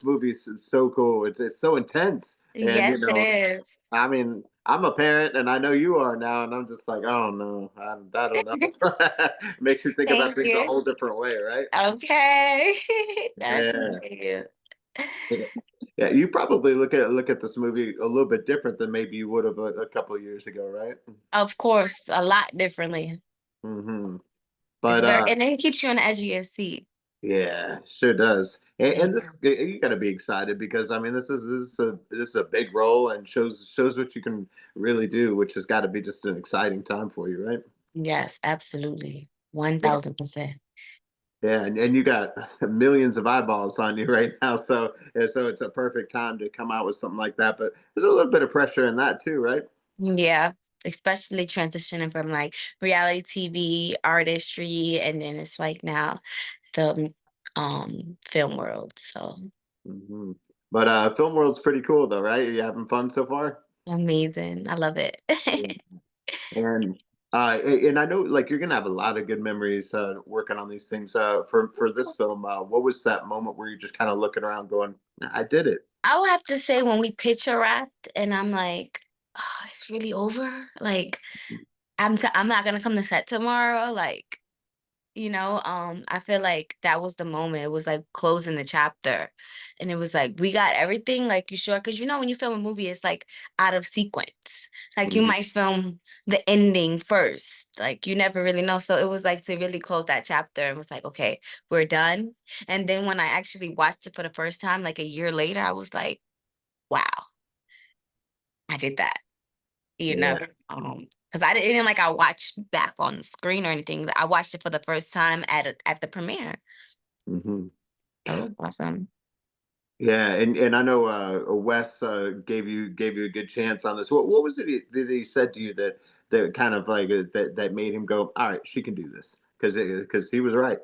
movie is so cool. It's so intense, and Yes, it is. I mean, I'm a parent, and I know you are now, and I'm just like, oh no, I don't know. Makes you think about Thank things a you. whole different way, right? Okay. That's Yeah. cute. Yeah, yeah. You probably look at this movie a little bit different than maybe you would have a couple of years ago, right? Of course, a lot differently. Hmm. It's But very, and it keeps you on the edge of your seat. yeah, sure does. And Yeah. this you got to be excited because I mean this is a big role and shows what you can really do, which has got to be just an exciting time for you, right? Yes, absolutely. Yeah, 1000%. yeah, and you got millions of eyeballs on you right now, so it's a perfect time to come out with something like that. But there's a little bit of pressure in that too, right? Yeah. Especially transitioning from like reality TV, artistry, and then it's like now the film world. So Hmm. But film world's pretty cool though, right? Are you having fun so far? amazing. I love it. And and I know like you're gonna have a lot of good memories working on these things. For this film, what was that moment where you're just kind of looking around, going, "I did it." I would have to say when we picture wrapped and I'm like, oh, it's really over. Like I'm not gonna come to set tomorrow. Like, I feel like that was the moment. It was like closing the chapter. And it was like, we got everything, like you sure? Because when you film a movie, it's like out of sequence. Like you Mhm. might film the ending first. Like you never really know. So it was like to really close that chapter and was like, okay, we're done. And then when I actually watched it for the first time, like a year later, I was like, wow, I did that. You know, Yeah. because I didn't like I watched back on the screen or anything. I watched it for the first time at the premiere. Hmm. Oh, awesome. Yeah, and I know Wes gave you a good chance on this. What was it that he said to you that kind of like that made him go, all right, she can do this because he was right.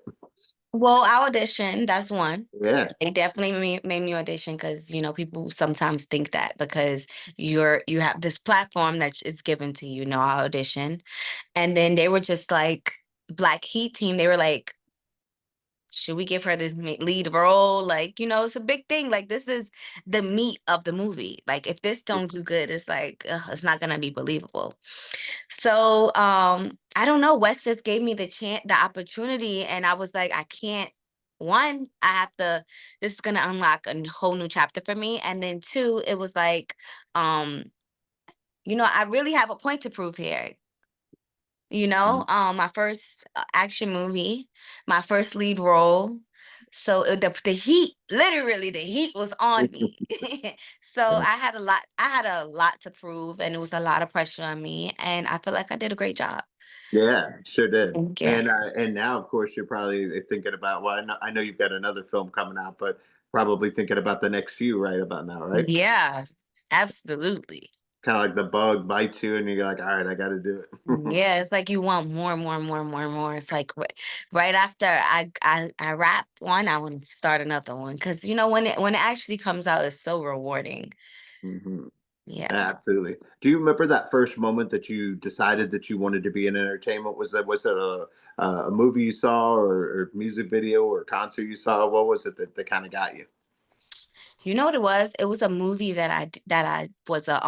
Well, I auditioned. That's one. Yeah. They definitely made me audition because people sometimes think that because you have this platform that is given to you. No, I audition, and then they were just like Black Heat team. They were like, should we give her this lead role? Like, it's a big thing. Like, this is the meat of the movie. Like, if this don't do good, it's like it's not gonna be believable. So, I don't know. Wes just gave me the opportunity, and I was like, I can't. One, I have to. This is gonna unlock a whole new chapter for me, and then two, it was like, um, I really have a point to prove here. My first action movie, my first lead role. So the heat, literally the heat was on me. So I had a lot to prove and it was a lot of pressure on me and I feel like I did a great job. Yeah, sure did. Thank you. And now, of course, you're probably thinking about. Well, I know you've got another film coming out, but probably thinking about the next few right about now, right? Yeah, absolutely. Kind of like the bug bites you, and you're like, all right, I got to do it. Yeah, it's like you want more, more, more, more, more. It's like right after I wrap one, I want to start another one because when it actually comes out, it's so rewarding. Hmm. Yeah. Absolutely. Do you remember that first moment that you decided that you wanted to be in entertainment? Was it a movie you saw, or music video, or concert you saw? What was it that kind of got you? You know what it was? It was a movie that I was a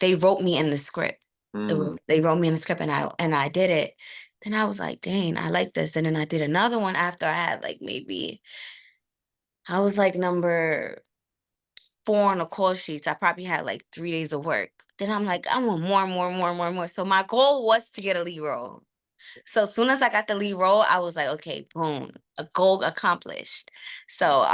they wrote me in the script. Mm. They wrote me in the script and I did it. Then I was like, dang, I like this. And then I did another one after I had like maybe I was like number four on the call sheets. I probably had like 3 days of work. Then I'm like, I want more, more, more, more, more. So my goal was to get a lead role. So as soon as I got the lead role, I was like, okay, boom, a goal accomplished. So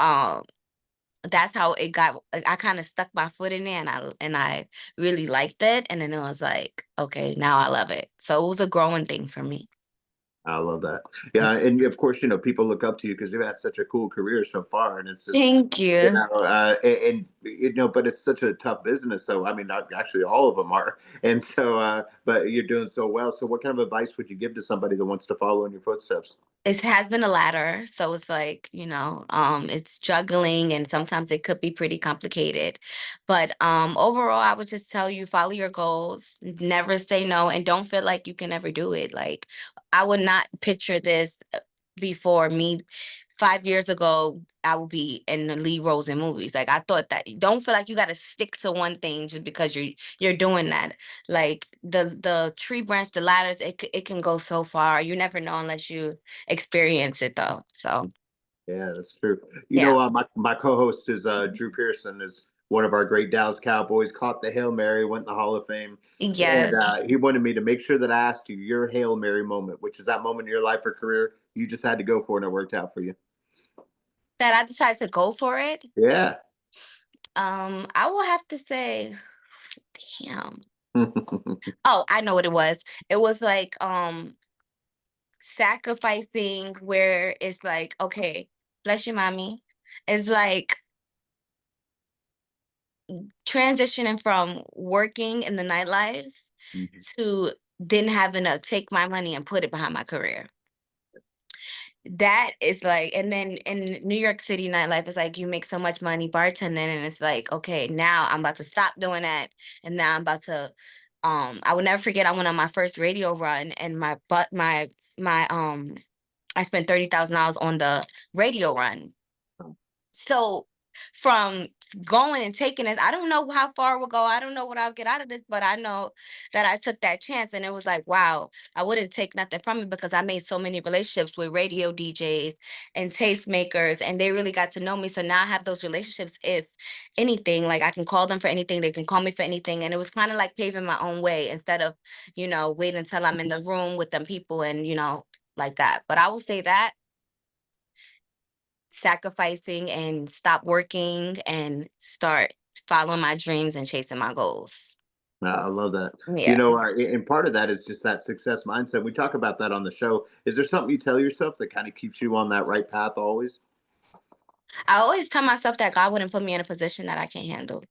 that's how it got. I kind of stuck my foot in there and I really liked it and then it was like okay now I love it, so it was a growing thing for me. I love that. Yeah, and of course, people look up to you because you've had such a cool career so far, and it's just Thank you. but it's such a tough business. So I mean, not, actually, all of them are, and so but you're doing so well. So what kind of advice would you give to somebody that wants to follow in your footsteps? It has been a ladder, so it's like it's juggling and sometimes it could be pretty complicated, but overall I would just tell you follow your goals, never say no, and don't feel like you can never do it. Like I would not picture this before me 5 years ago, I would be in the lead roles in movies. Like I thought that don't feel like you got to stick to one thing just because you're doing that. Like the tree branch, the ladders, it can go so far. You never know unless you experience it though. So Yeah, that's true. You yeah. know, my co-host is Drew Pearson, is one of our great Dallas Cowboys. Caught the Hail Mary, went in the Hall of Fame, and Yes. he wanted me to make sure that I asked you your Hail Mary moment, which is that moment in your life or career you just had to go for and it worked out for you. That I decided to go for it. Yeah. I will have to say, damn. Oh, I know what it was. It was like sacrificing where it's like, okay, bless you, mommy. It's like transitioning from working in the nightlife to then having to take my money and put it behind my career. That is like, and then in New York City nightlife, it's like you make so much money bartending, and it's like, okay, now I'm about to stop doing that, and now I'm about to. I will never forget. I went on my first radio run, and my I spent $30,000 on the radio run. So from going and taking this, I don't know how far we'll go. I don't know what I'll get out of this, but I know that I took that chance and it was like, wow, I wouldn't take nothing from it because I made so many relationships with radio DJs and tastemakers and they really got to know me. So now I have those relationships. If anything, like I can call them for anything, they can call me for anything. And it was kind of like paving my own way instead of, waiting until I'm in the room with them people and, like that. But I will say that sacrificing and stop working and start following my dreams and chasing my goals. I love that. You Yeah. know, and part of that is just that success mindset. We talk about that on the show. Is there something you tell yourself that kind of keeps you on that right path always? I always tell myself that God wouldn't put me in a position that I can't handle.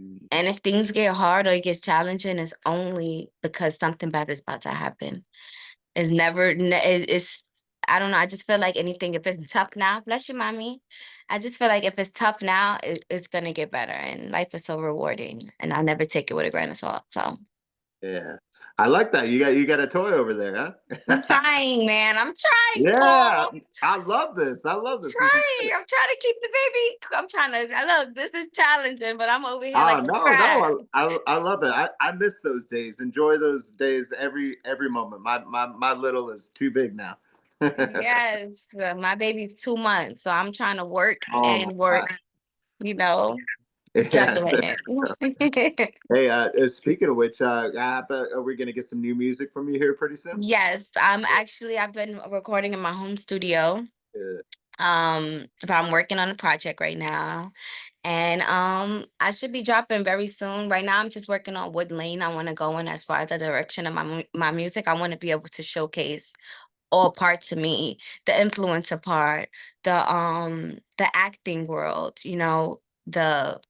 Mm. And if things get hard or it gets challenging, it's only because something better is about to happen. It's never, it's, I don't know. I just feel like anything, if it's tough now, bless you, mommy. I just feel like if it's tough now, it's going to get better. And life is so rewarding. And I never take it with a grain of salt. So Yeah, I like that. You got a toy over there, I'm huh? trying, man. I'm trying, Yeah, Paul. I love this. I love this. This is Trying. great. I'm trying to keep the baby. I'm trying to. I look. This is challenging, but I'm over here Oh like a no, crab. no, I love it. I miss those days. Enjoy those days every moment. My little is too big now. Yes, my baby's 2 months, so I'm trying to work Oh my and work. gosh. You know, Yeah. juggling it. Hey, speaking of which, are we gonna get some new music from you here pretty soon? Yes, I've been recording in my home studio. Yeah. But I'm working on a project right now. And I should be dropping very soon. Right now, I'm just working on what lane I want to go in as far as the direction of my music. I want to be able to showcase all parts of me, the influencer part, the acting world, the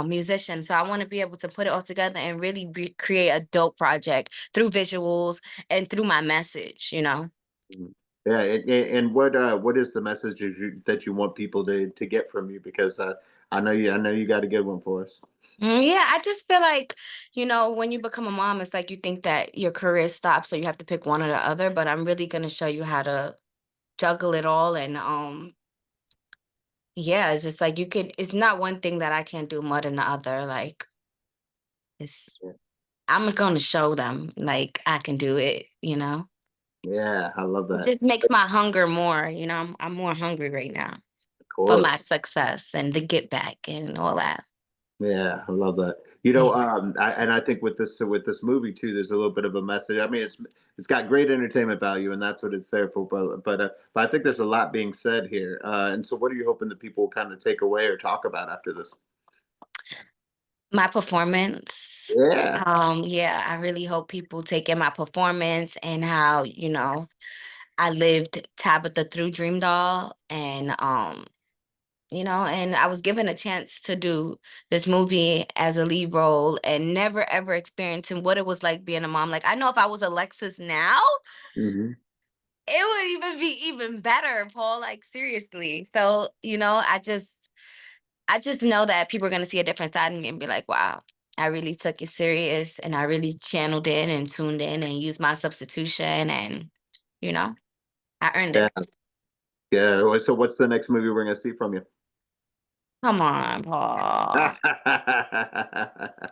musician. So I want to be able to put it all together and really create a dope project through visuals and through my message. Mhm. Yeah, and what is the message that you want people to get from you? Because I know you got a good one for us. Yeah, I just feel like, when you become a mom, it's like you think that your career stops, so you have to pick one or the other. But I'm really gonna show you how to juggle it all, and yeah, it's just like you could. It's not one thing that I can't do more than the other. Like it's, Yeah, I'm gonna show them like I can do it. yeah, I love It that. just makes my hunger more. I'm more hungry right now Of for my course. success and the get back and all that. Yeah, I love that. Yeah. I think with this movie too, there's a little bit of a message. I mean, it's got great entertainment value, and that's what it's there for. But I think there's a lot being said here. And so, what are you hoping that people will kind of take away or talk about after this? My performance. Yeah. Yeah, I really hope people take in my performance and how, I lived Tabitha through Dream Doll and I was given a chance to do this movie as a lead role and never ever experiencing what it was like being a mom. Like I know if I was Alexis now, Hmm. it would even be even better, Paul. Like seriously. So, I just know that people are gonna see a different side of me and be like, wow, I really took it serious and I really channeled in and tuned in and used my substitution and, you know, I earned Yeah. it. Yeah. So what's the next movie we're gonna see from you? Come on, Paul.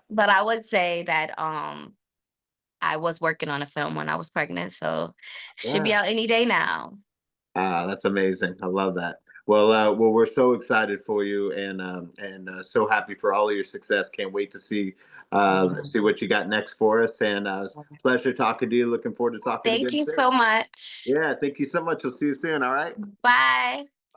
But I would say that I was working on a film when I was pregnant, so should be Yeah. out any day now. Ah, that's amazing. I love that. Well, we're so excited for you, and so happy for all of your success. Can't wait to see what you got next for us. And pleasure talking to you. Looking forward to talking Thank again you soon. so much. Yeah, thank you so much. We'll see you soon. All right. Bye.